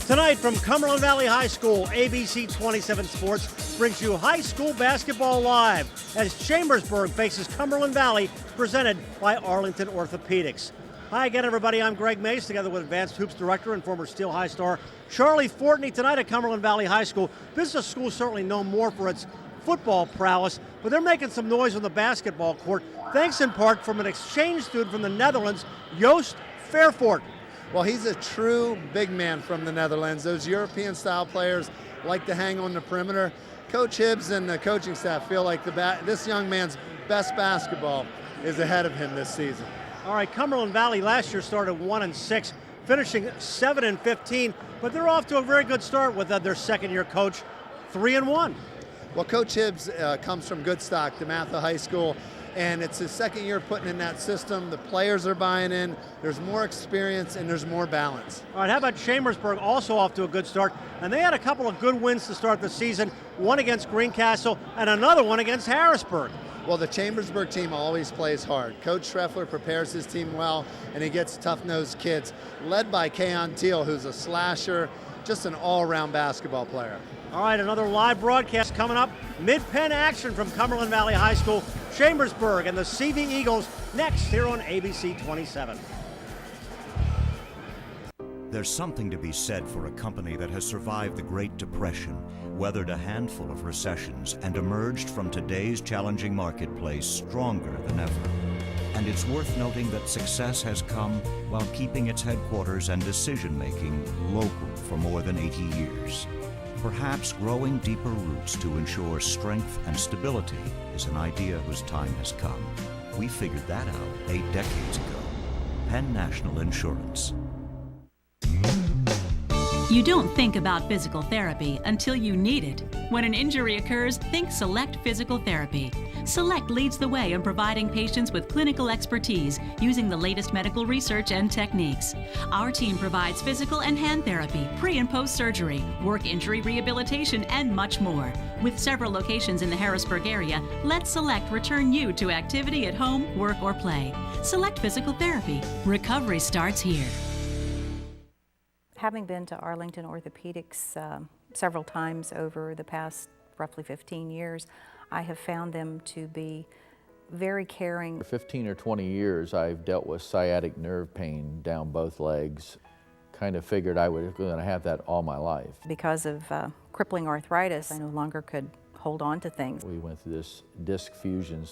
Tonight from Cumberland Valley High School, ABC 27 Sports brings you high school basketball live as Chambersburg faces Cumberland Valley, presented by Arlington Orthopedics. Hi again, everybody. I'm Greg Mace, together with Advanced Hoops Director and former Steel High star Charlie Fortney. Tonight at Cumberland Valley High School. This is a school certainly known more for its football prowess, but they're making some noise on the basketball court, thanks in part from an exchange student from the Netherlands, Joost Vervoort. Well, he's a true big man from the Netherlands. Those European-style players like to hang on the perimeter. Coach Hibbs and the coaching staff feel like this young man's best basketball is ahead of him this season. All right, Cumberland Valley last year started 1-6, finishing 7-15, but they're off to a very good start with their second-year coach, 3-1. Well, Coach Hibbs comes from Goodstock, DeMatha High School, and it's his second year putting in that system. The players are buying in, there's more experience, and there's more balance. All right, how about Chambersburg, also off to a good start, and they had a couple of good wins to start the season, one against Greencastle and another one against Harrisburg. Well, the Chambersburg team always plays hard. Coach Schreffler prepares his team well, and he gets tough-nosed kids, led by Keon Teal, who's a slasher, just an all-around basketball player. All right, another live broadcast coming up. Mid-Penn action from Cumberland Valley High School, Chambersburg, and the CV Eagles next here on ABC 27. There's something to be said for a company that has survived the Great Depression, weathered a handful of recessions, and emerged from today's challenging marketplace stronger than ever. And it's worth noting that success has come while keeping its headquarters and decision-making local for more than 80 years. Perhaps growing deeper roots to ensure strength and stability is an idea whose time has come. We figured that out 8 decades ago. Penn National Insurance. You don't think about physical therapy until you need it. When an injury occurs, think Select Physical Therapy. Select leads the way in providing patients with clinical expertise using the latest medical research and techniques. Our team provides physical and hand therapy, pre- and post-surgery, work injury rehabilitation, and much more. With several locations in the Harrisburg area, let Select return you to activity at home, work, or play. Select Physical Therapy. Recovery starts here. Having been to Arlington Orthopedics several times over the past roughly 15 years, I have found them to be very caring. For 15 or 20 years, I've dealt with sciatic nerve pain down both legs. Kind of figured I was going to have that all my life. Because of crippling arthritis, I no longer could hold on to things. We went through this disc fusion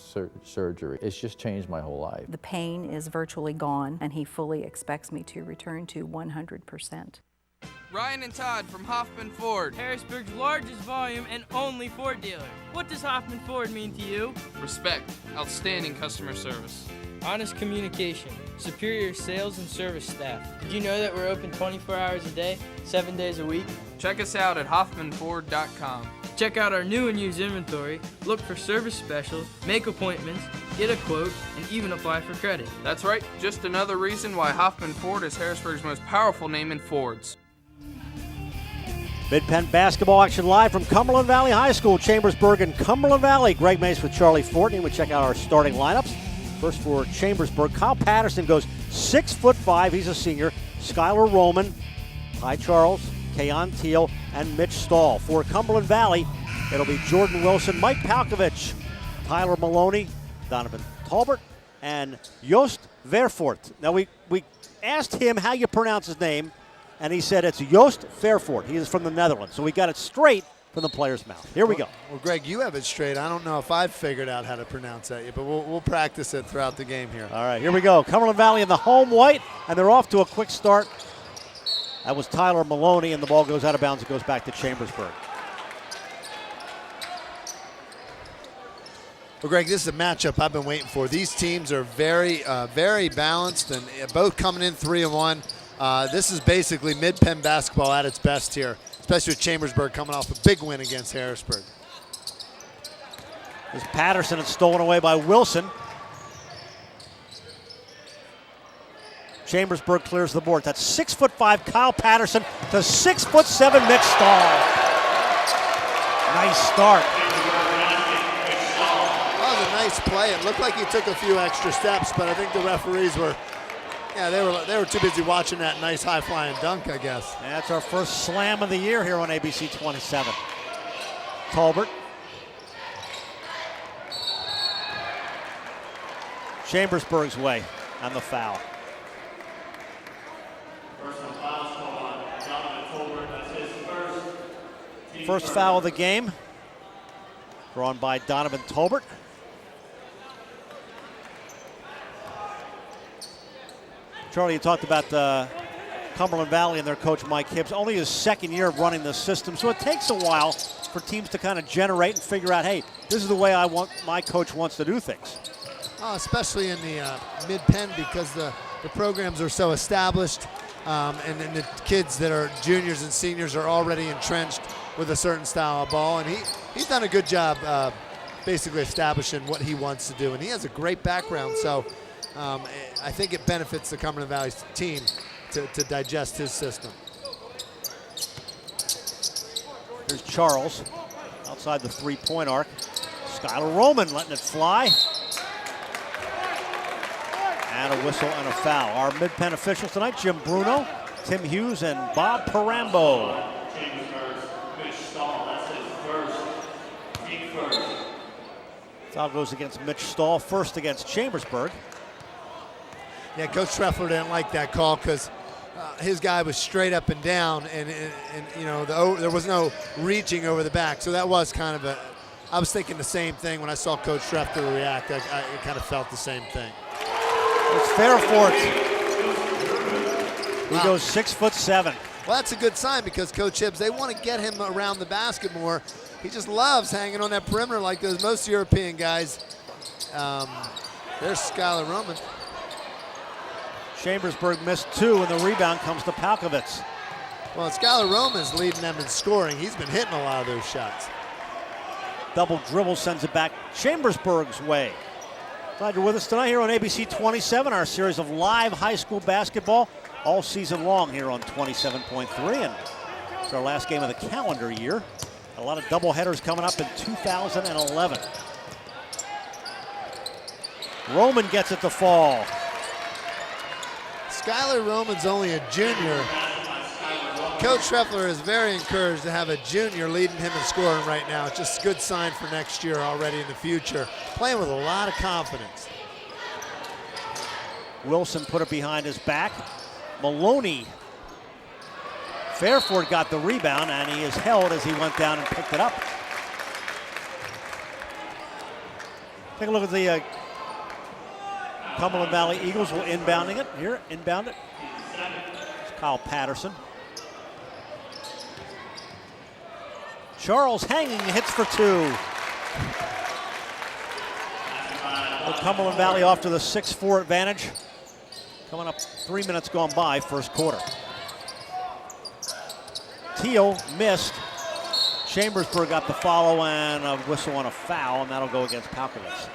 surgery. It's just changed my whole life. The pain is virtually gone, and he fully expects me to return to 100%. Ryan and Todd from Hoffman Ford. Harrisburg's largest volume and only Ford dealer. What does Hoffman Ford mean to you? Respect, outstanding customer service, honest communication, superior sales and service staff. Did you know that we're open 24 hours a day, 7 days a week? Check us out at hoffmanford.com. Check out our new and used inventory, look for service specials, make appointments, get a quote, and even apply for credit. That's right, just another reason why Hoffman Ford is Harrisburg's most powerful name in Fords. Mid-Penn basketball action live from Cumberland Valley High School, Chambersburg and Cumberland Valley. Greg Mace with Charlie Fortney. We check out our starting lineups. First for Chambersburg, Kyle Patterson goes 6'5". He's a senior. Skylar Roman, Ty Charles, Keon Teal, and Mitch Stahl. For Cumberland Valley, it'll be Jordan Wilson, Mike Palkovich, Tyler Maloney, Donovan Talbert, and Joost Vervoort. Now, we asked him how you pronounce his name, and he said it's Joost Vervoort. He is from the Netherlands, so we got it straight from the player's mouth. Here we go. Well, Greg, you have it straight. I don't know if I've figured out how to pronounce that yet, but we'll practice it throughout the game here. All right, here we go. Cumberland Valley in the home white, and they're off to a quick start. That was Tyler Maloney, and the ball goes out of bounds. It goes back to Chambersburg. Well, Greg, this is a matchup I've been waiting for. These teams are very balanced, and both coming in 3-1. This is basically mid-Penn basketball at its best here, especially with Chambersburg coming off a big win against Harrisburg. This Patterson is stolen away by Wilson. Chambersburg clears the board. That's 6'5" Kyle Patterson to 6'7" Mitch Stahl. Nice start. That was a nice play. It looked like he took a few extra steps, but I think the referees were Yeah, they were too busy watching that nice high-flying dunk, I guess. That's our first slam of the year here on ABC 27. Tolbert. Chambersburg's way on the foul. First foul of the game, drawn by Donovan Tolbert. Charlie, you talked about Cumberland Valley and their coach Mike Hibbs. Only his second year of running the system, so it takes a while for teams to kind of generate and figure out, hey, this is the way my coach wants to do things. Especially in the mid-pen, because the programs are so established, and the kids that are juniors and seniors are already entrenched with a certain style of ball, and he's done a good job basically establishing what he wants to do, and he has a great background, so I think it benefits the Cumberland Valley team to digest his system. Here's Charles outside the three-point arc. Skylar Roman letting it fly. And a whistle and a foul. Our mid-pen officials tonight, Jim Bruno, Tim Hughes, and Bob Parambo. Foul goes against Mitch Stahl, first against Chambersburg. Yeah, Coach Treffler didn't like that call because his guy was straight up and down, and you know, there was no reaching over the back. So that was kind of I was thinking the same thing when I saw Coach Treffler react. I kind of felt the same thing. It's Fairfort. He goes 6'7". Well, that's a good sign because Coach Hibbs, they want to get him around the basket more. He just loves hanging on that perimeter like those most European guys. There's Skylar Roman. Chambersburg missed two, and the rebound comes to Palkovitz. Well, Skylar Roman's leading them in scoring. He's been hitting a lot of those shots. Double dribble sends it back Chambersburg's way. Glad you're with us tonight here on ABC 27, our series of live high school basketball all season long here on 27.3. And it's our last game of the calendar year. A lot of doubleheaders coming up in 2011. Roman gets it to fall. Skylar Roman's only a junior. Coach Treffler is very encouraged to have a junior leading him in scoring right now. It's just a good sign for next year already in the future. Playing with a lot of confidence. Wilson put it behind his back. Maloney. Fairford got the rebound, and he is held as he went down and picked it up. Take a look at the Cumberland Valley Eagles. Will inbounding it here. Inbound it. It's Kyle Patterson. Charles hanging, hits for two. The Cumberland Valley off to the 6-4 advantage. Coming up 3 minutes gone by, first quarter. Teal missed. Chambersburg got the follow and a whistle on a foul, and that'll go against Palkovitz.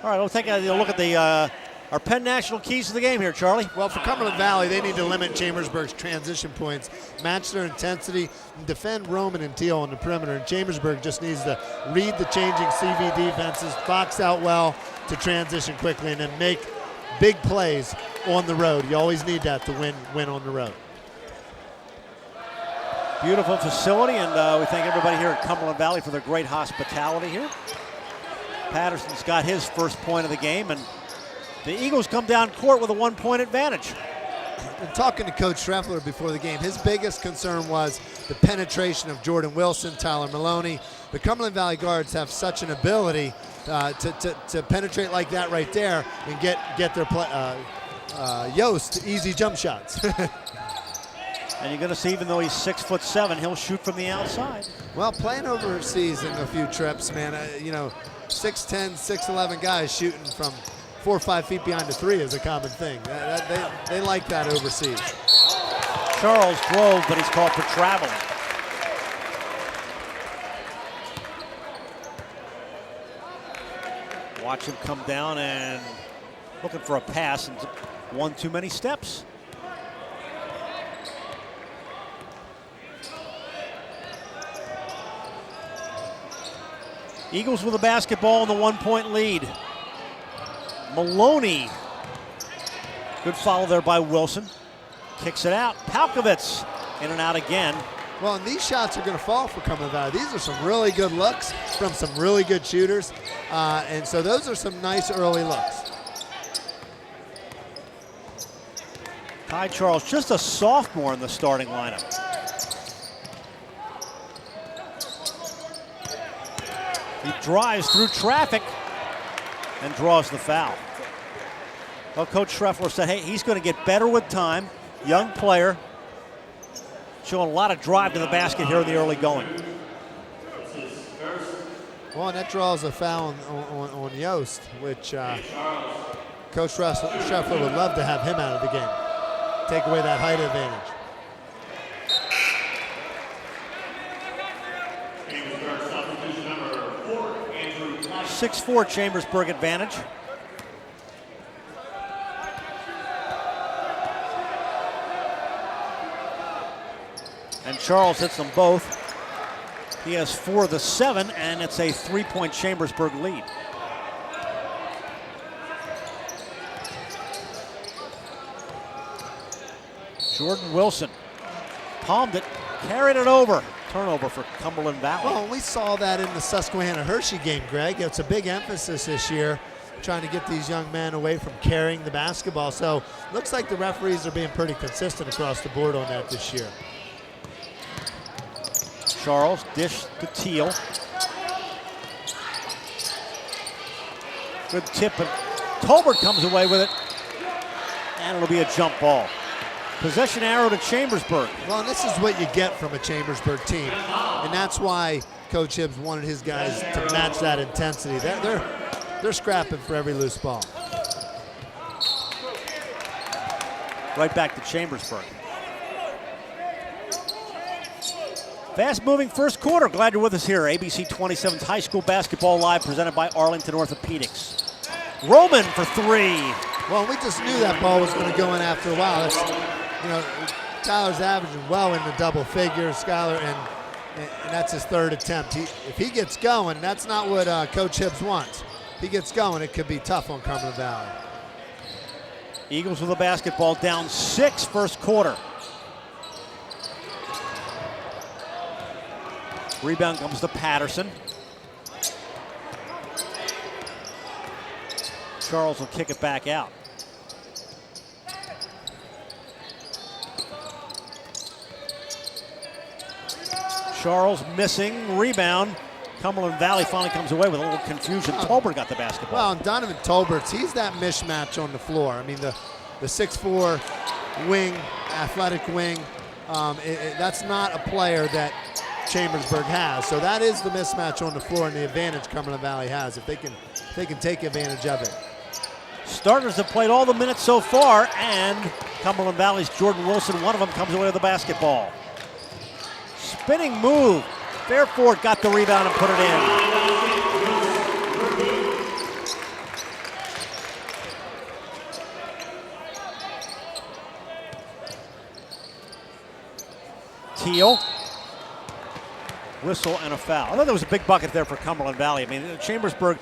All right, we'll take a look at the our Penn National keys to the game here, Charlie. Well, for Cumberland Valley, they need to limit Chambersburg's transition points, match their intensity, and defend Roman and Teal on the perimeter. And Chambersburg just needs to read the changing CV defenses, box out well to transition quickly, and then make big plays on the road. You always need that to win on the road. Beautiful facility, and we thank everybody here at Cumberland Valley for their great hospitality here. Patterson's got his first point of the game, and the Eagles come down court with a 1-point advantage. And talking to Coach Treffler before the game, his biggest concern was the penetration of Jordan Wilson, Tyler Maloney. The Cumberland Valley guards have such an ability to penetrate like that right there and get their Yost easy jump shots. And you're going to see, even though he's 6'7", he'll shoot from the outside. Well, playing overseas in a few trips, man, 6'10", 6'11" guys shooting from 4 or 5 feet behind the three is a common thing. They like that overseas. Charles drove, but he's called for traveling. Watch him come down and looking for a pass, and one too many steps. Eagles with the basketball in the 1-point lead. Maloney. Good follow there by Wilson. Kicks it out. Palkovitz in and out again. Well, and these shots are going to fall for Cumberland Valley. These are some really good looks from some really good shooters. And so those are some nice early looks. Ty Charles, just a sophomore in the starting lineup. He drives through traffic and draws the foul. Well, Coach Schreffler said, hey, he's going to get better with time. Young player, showing a lot of drive to the basket here in the early going. Well, and that draws a foul on Yost, which Coach Schreffler would love to have him out of the game. Take away that height advantage. 6'4" Chambersburg advantage. And Charles hits them both. He has 4 of the 7, and it's a 3-point Chambersburg lead. Jordan Wilson palmed it, carried it over. Turnover for Cumberland Valley. Well, we saw that in the Susquehanna-Hershey game, Greg. It's a big emphasis this year, trying to get these young men away from carrying the basketball. So looks like the referees are being pretty consistent across the board on that this year. Charles, dish to Teal. Good tip, but Tolbert comes away with it. And it'll be a jump ball. Possession arrow to Chambersburg. Well, and this is what you get from a Chambersburg team. And that's why Coach Hibbs wanted his guys to match that intensity. They're scrapping for every loose ball. Right back to Chambersburg. Fast-moving first quarter. Glad you're with us here. ABC 27's High School Basketball Live, presented by Arlington Orthopedics. Roman for 3. Well, we just knew that ball was going to go in after a while. Tyler's averaging well in the double figures, Skylar, and that's his 3rd attempt. If he gets going, that's not what Coach Hibbs wants. If he gets going, it could be tough on Cumberland Valley. Eagles with the basketball, down 6 first quarter. Rebound comes to Patterson. Charles will kick it back out. Charles missing, rebound. Cumberland Valley finally comes away with a little confusion. Tolbert got the basketball. Well, and Donovan Tolbert, he's that mismatch on the floor. I mean, the 6'4" wing, athletic wing, that's not a player that Chambersburg has. So that is the mismatch on the floor and the advantage Cumberland Valley has if they can take advantage of it. Starters have played all the minutes so far, and Cumberland Valley's Jordan Wilson, one of them, comes away with the basketball. Spinning move. Fairford got the rebound and put it in. Teal. Whistle and a foul. I thought there was a big bucket there for Cumberland Valley. I mean, Chambersburg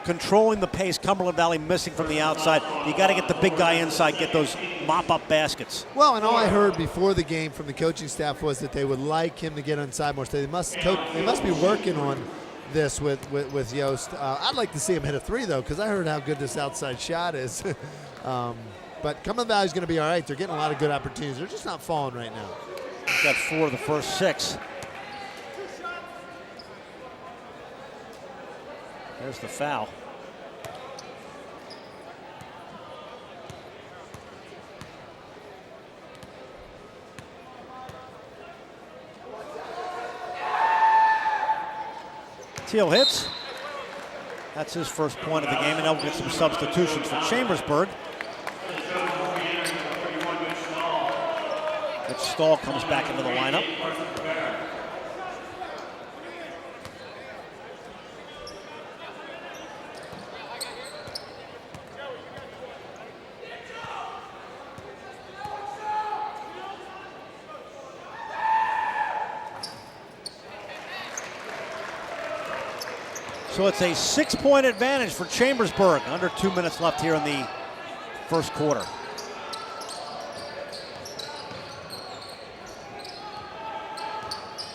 controlling the pace, Cumberland Valley missing from the outside. You got to get the big guy inside, get those mop-up baskets. Well, and all I heard before the game from the coaching staff was that they would like him to get inside more. So they must be working on this with Yost. I'd like to see him hit a 3, though, because I heard how good this outside shot is. But Cumberland Valley's going to be all right. They're getting a lot of good opportunities. They're just not falling right now. He's got 4 of the first 6. There's the foul. Teal hits. That's his first point of the game, and now we'll get some substitutions for Chambersburg. Mitch Stahl comes back into the lineup. So it's a 6-point advantage for Chambersburg. Under 2 minutes left here in the first quarter.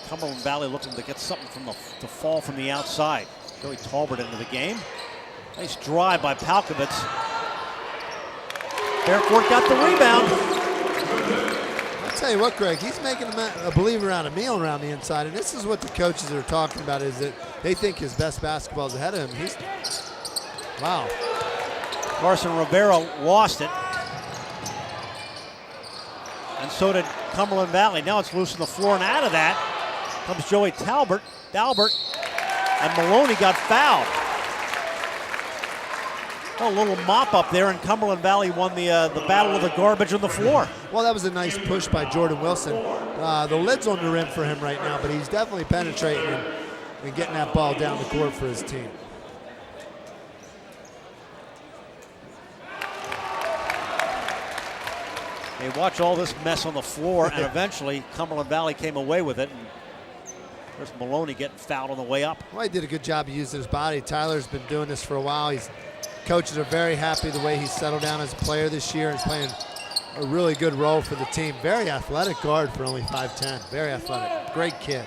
Cumberland Valley looking to get something from to fall from the outside. Joey Talbert into the game. Nice drive by Palkovitz. Fairport got the rebound. I'll tell you what, Greg, he's making a believer out of Meal around the inside, and this is what the coaches are talking about, is that they think his best basketball is ahead of him. Wow. Carson Rivera lost it. And so did Cumberland Valley. Now it's loose on the floor, and out of that comes Joey Dalbert, and Maloney got fouled. A little mop up there, and Cumberland Valley won the battle of the garbage on the floor. Well, that was a nice push by Jordan Wilson. The lid's on the rim for him right now, but he's definitely penetrating and getting that ball down the court for his team. They watch all this mess on the floor, and eventually Cumberland Valley came away with it. And there's Maloney getting fouled on the way up. Well, he did a good job of using his body. Tyler's been doing this for a while. Coaches are very happy the way he's settled down as a player this year. He's playing a really good role for the team. Very athletic guard for only 5'10". Very athletic. Great kid.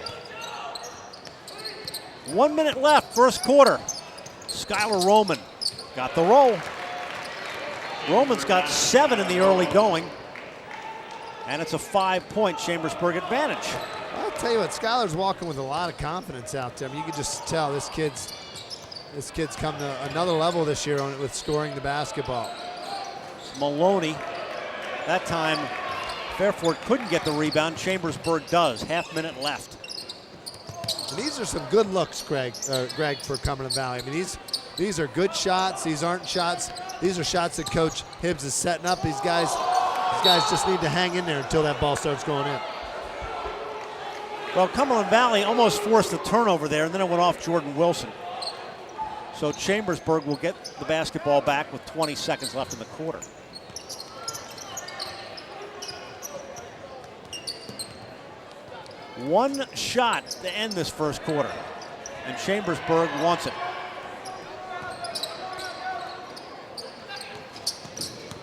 1 minute left, first quarter. Skylar Roman got the roll. Roman's got 7 in the early going. And it's a 5-point Chambersburg advantage. I'll tell you what, Skylar's walking with a lot of confidence out there. I mean, you can just tell this kid's come to another level this year with scoring the basketball. Maloney, that time Fairford couldn't get the rebound. Chambersburg does. Half minute left. And these are some good looks, Greg, for Cumberland Valley. I mean, these are good shots. These aren't shots. These are shots that Coach Hibbs is setting up. These guys just need to hang in there until that ball starts going in. Well, Cumberland Valley almost forced the turnover there, and then it went off Jordan Wilson. So Chambersburg will get the basketball back with 20 seconds left in the quarter. One shot to end this first quarter, and Chambersburg wants it.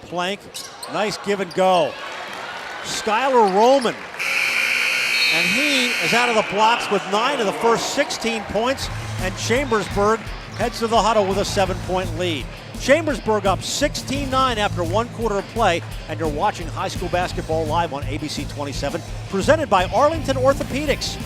Plank, nice give and go. Skylar Roman, and he is out of the blocks with 9 of the first 16 points, and Chambersburg heads to the huddle with a 7-point lead. Chambersburg up 16-9 after 1 quarter of play, and you're watching high school basketball live on ABC 27, presented by Arlington Orthopedics.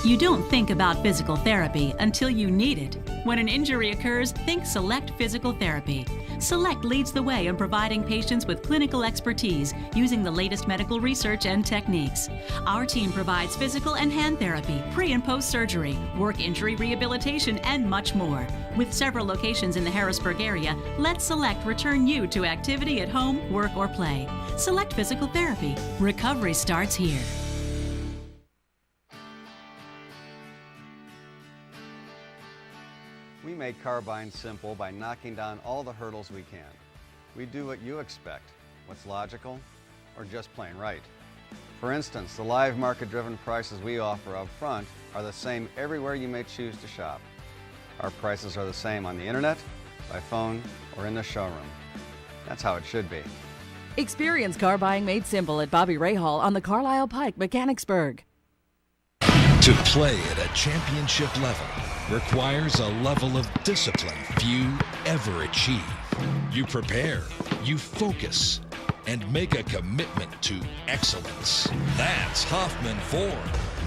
You don't think about physical therapy until you need it. When an injury occurs, think Select Physical Therapy. Select leads the way in providing patients with clinical expertise using the latest medical research and techniques. Our team provides physical and hand therapy, pre- and post-surgery, work injury rehabilitation, and much more. With several locations in the Harrisburg area, let Select return you to activity at home, work, or play. Select Physical Therapy. Recovery starts here. We make carbine simple by knocking down all the hurdles we can. We do what you expect, what's logical, or just plain right. For instance, the live market-driven prices we offer up front are the same everywhere you may choose to shop. Our prices are the same on the internet, by phone, or in the showroom. That's how it should be. Experience car buying made simple at Bobby Ray Hall on the Carlisle Pike, Mechanicsburg. To play at a championship level requires a level of discipline few ever achieve. You prepare, you focus, and make a commitment to excellence. That's Hoffman Ford,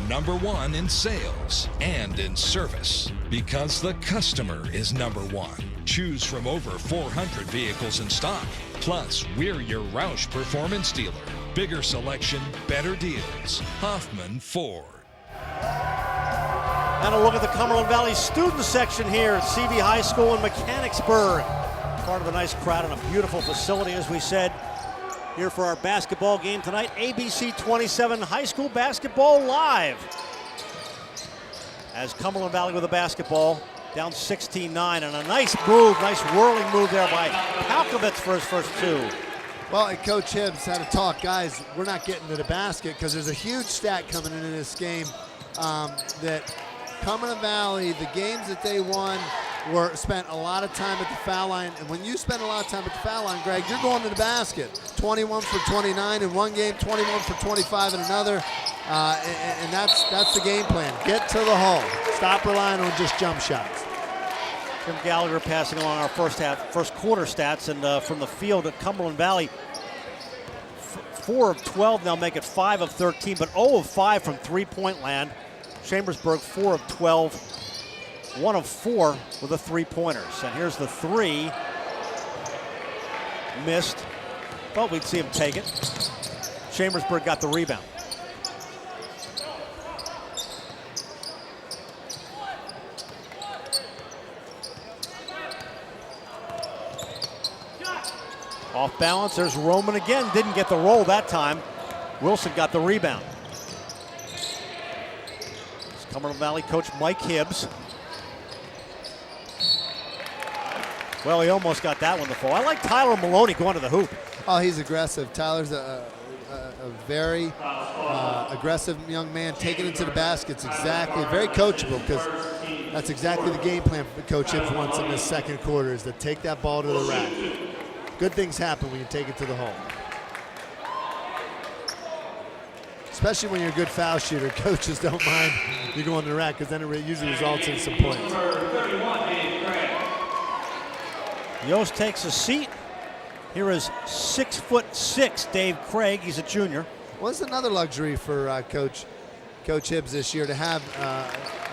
#1 in sales and in service. Because the customer is #1. Choose from over 400 vehicles in stock. Plus, we're your Roush performance dealer. Bigger selection, better deals. Hoffman Ford. And a look at the Cumberland Valley student section here at CV High School in Mechanicsburg. Part of a nice crowd and a beautiful facility, as we said, here for our basketball game tonight. ABC 27 High School Basketball Live. As Cumberland Valley with the basketball, down 16-9, and a nice move, nice whirling move there by Palkovitz for his first 2. Well, and Coach Hibbs had to talk, guys, we're not getting to the basket because there's a huge stat coming into this game that Cumberland Valley, the games that they won, spent a lot of time at the foul line. And when you spend a lot of time at the foul line, Greg, you're going to the basket. 21 for 29 in one game, 21 for 25 in another. And that's the game plan. Get to the hole. Stop relying on just jump shots. Jim Gallagher passing along our first quarter stats, and from the field at Cumberland Valley, 4 of 12, they'll make it 5 of 13, but 0 of 5 from three-point land. Chambersburg 4 of 12, 1 of 4 with the three-pointers. And here's the three. Missed. Well, we'd see him take it. Chambersburg got the rebound. Off balance, there's Roman again. Didn't get the roll that time. Wilson got the rebound. It's Cumberland Valley coach Mike Hibbs. Well, he almost got that one to fall. I like Tyler Maloney going to the hoop. Oh, he's aggressive. Tyler's a very aggressive young man, taking it to the baskets. Exactly, very coachable, because that's exactly the game plan Coach Hibbs wants in this second quarter, is to take that ball to the rack. Good things happen when you take it to the hole. Especially when you're a good foul shooter. Coaches don't mind you going to the rack, because then it usually results in some points. Yost takes a seat. Here is 6'6" Dave Craig. He's a junior. Well, it's another luxury for Coach Hibbs this year to have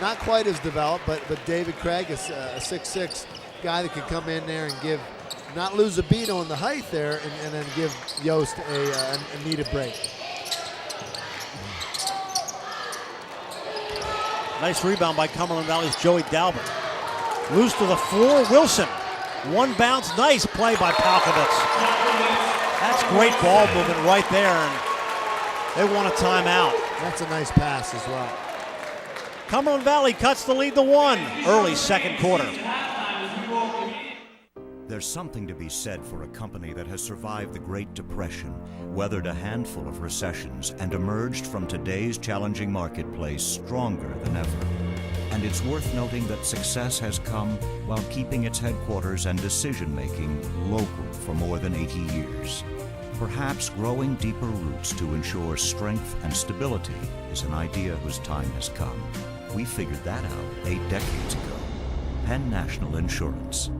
not quite as developed, but David Craig is a 6'6" guy that can come in there and not lose a beat on the height there, and then give Yost a needed break. Nice rebound by Cumberland Valley's Joey Dalbert. Loose to the floor, Wilson. One bounce, nice play by Palkovitz. That's great ball movement right there, and they want a timeout. That's a nice pass as well. Cumberland Valley cuts the lead to 1, early second quarter. There's something to be said for a company that has survived the Great Depression, weathered a handful of recessions, and emerged from today's challenging marketplace stronger than ever. And it's worth noting that success has come while keeping its headquarters and decision-making local for more than 80 years. Perhaps growing deeper roots to ensure strength and stability is an idea whose time has come. We figured that out 8 decades ago. Penn National Insurance.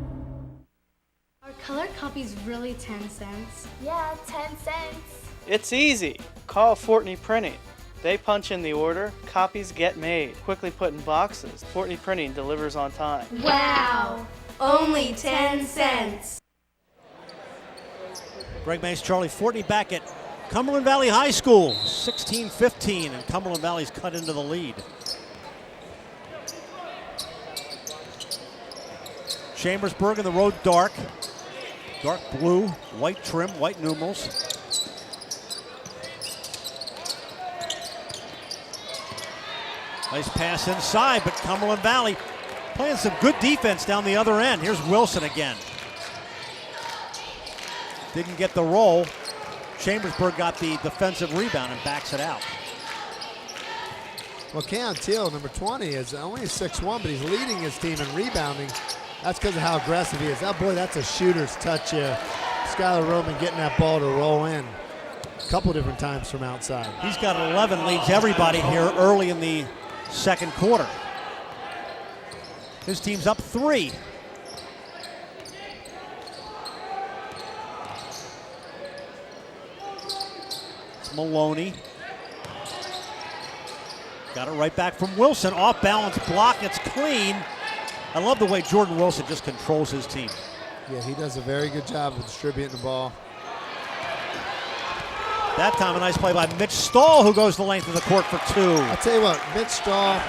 Are color copies really 10 cents? Yeah, 10 cents. It's easy. Call Fortney Printing. They punch in the order, copies get made, quickly put in boxes. Fortney Printing delivers on time. Wow! Only 10 cents. Greg Mace, Charlie Fortney back at Cumberland Valley High School, 16-15, and Cumberland Valley's cut into the lead. Chambersburg in the road dark blue, white trim, white numerals. Nice pass inside, but Cumberland Valley playing some good defense down the other end. Here's Wilson again. Didn't get the roll. Chambersburg got the defensive rebound and backs it out. Well, Keon Teal, number 20, is only 6'1", but he's leading his team in rebounding. That's because of how aggressive he is. Oh, boy, that's a shooter's touch here. Skylar Roman getting that ball to roll in a couple different times from outside. He's got 11, leads everybody here early in the second quarter. His team's up 3. It's Maloney. Got it right back from Wilson. Off balance block, it's clean. I love the way Jordan Wilson just controls his team. Yeah, he does a very good job of distributing the ball. That time a nice play by Mitch Stahl, who goes the length of the court for 2. I'll tell you what, Mitch Stahl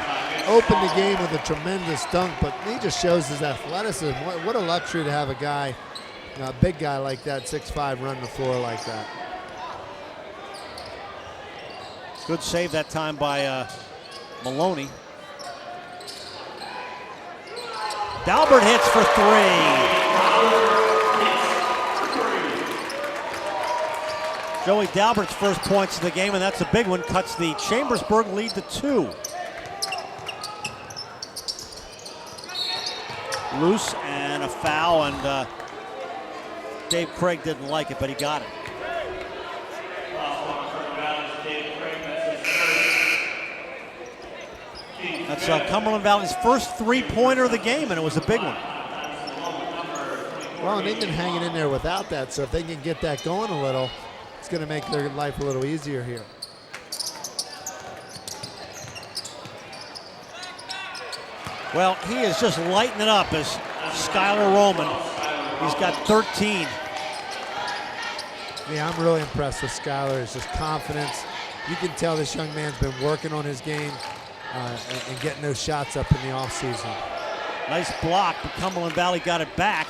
opened the game with a tremendous dunk, but he just shows his athleticism. What a luxury to have a guy, a big guy like that, 6'5", run the floor like that. Good save that time by Maloney. Dalbert hits for 3. Joey Dalbert's first points of the game, and that's a big one. Cuts the Chambersburg lead to 2. loose and a foul, and Dave Craig didn't like it, but he got it. That's Cumberland Valley's first three-pointer of the game, and it was a big one. Well, and they've been hanging in there without that, so if they can get that going a little, it's going to make their life a little easier here. Well, he is just lighting it up as Skylar Roman. He's got 13. Yeah, I'm really impressed with Skylar. It's just confidence. You can tell this young man's been working on his game and getting those shots up in the offseason. Nice block, but Cumberland Valley got it back.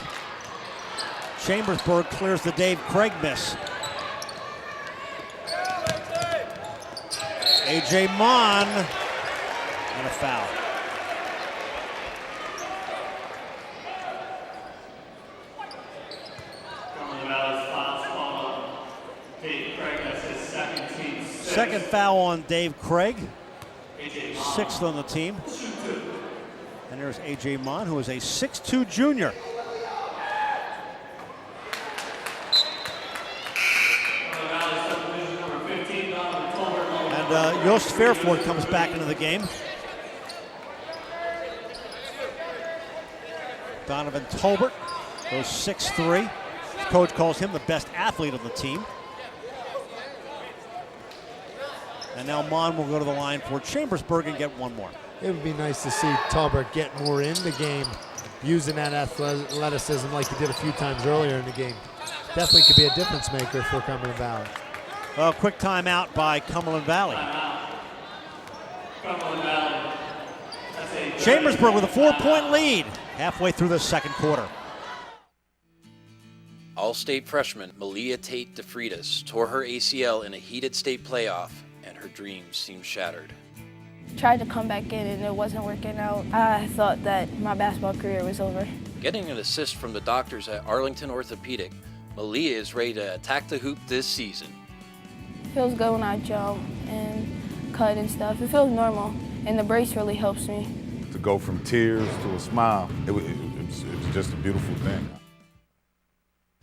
Chambersburg clears the Dave Craig miss. A.J. Mon, and a foul. Second foul on Dave Craig, sixth on the team. And there's A.J. Mon, who is a 6'2" junior. And Yost Fairford comes back into the game. Donovan Tolbert goes 6'3". His coach calls him the best athlete on the team. And now Mon will go to the line for Chambersburg and get one more. It would be nice to see Tolbert get more in the game, using that athleticism like he did a few times earlier in the game. Definitely could be a difference maker for Cumberland Valley. Well, quick timeout by Cumberland Valley. Chambersburg with a 4-point lead halfway through the second quarter. All-state freshman Malia Tate DeFreitas tore her ACL in a heated state playoff, and her dreams seemed shattered. Tried to come back in and it wasn't working out. I thought that my basketball career was over. Getting an assist from the doctors at Arlington Orthopedic, Malia is ready to attack the hoop this season. It feels good when I jump and cut and stuff. It feels normal, and the brace really helps me. To go from tears to a smile, it's just a beautiful thing.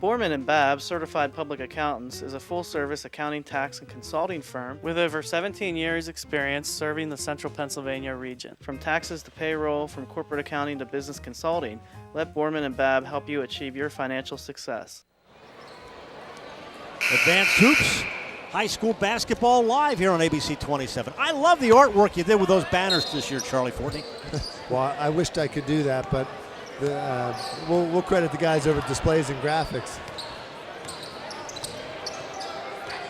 Borman & Babb Certified Public Accountants is a full-service accounting, tax, and consulting firm with over 17 years' experience serving the central Pennsylvania region. From taxes to payroll, from corporate accounting to business consulting, let Borman & Babb help you achieve your financial success. Advanced Hoops, high school basketball live here on ABC 27. I love the artwork you did with those banners this year, Charlie Fortney. Well, I wished I could do that, but we'll credit the guys over at Displays and Graphics.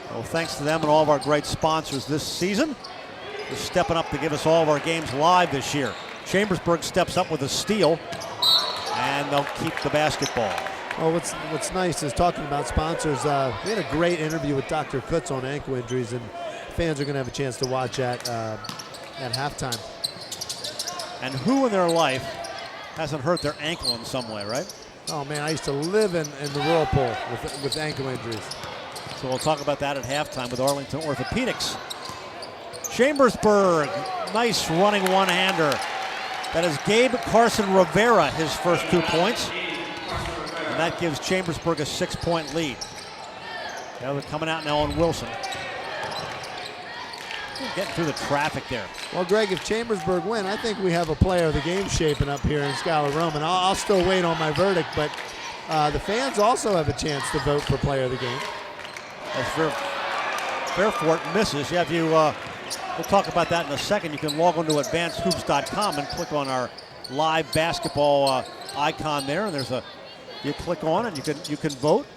Well, thanks to them and all of our great sponsors this season. They're stepping up to give us all of our games live this year. Chambersburg steps up with a steal, and they'll keep the basketball. Well, what's nice is talking about sponsors. We had a great interview with Dr. Kutz on ankle injuries, and fans are going to have a chance to watch at halftime. And who in their life hasn't hurt their ankle in some way, right? Oh man, I used to live in the whirlpool with ankle injuries. So we'll talk about that at halftime with Arlington Orthopedics. Chambersburg, nice running one-hander. That is Gabe Carson Rivera, his first 2 points. And that gives Chambersburg a 6-point lead. Now they're coming out now on Wilson. Getting through the traffic there. Well, Greg, if Chambersburg win, I think we have a player of the game shaping up here in Skylar Roman. I'll still wait on my verdict, but the fans also have a chance to vote for player of the game. As Fairfort misses, we'll talk about that in a second. You can log on to advancedhoops.com and click on our live basketball icon there, and you click on and you can vote.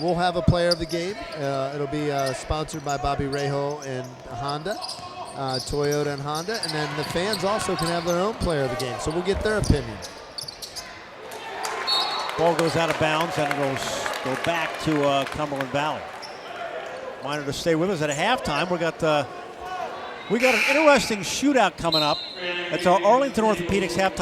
We'll have a player of the game. It'll be sponsored by Bobby Rahal and Honda, Toyota and Honda, and then the fans also can have their own player of the game, so we'll get their opinion. Ball goes out of bounds and it go back to Cumberland Valley. Reminder to stay with us at halftime. We got an interesting shootout coming up. It's our Arlington Orthopedics halftime.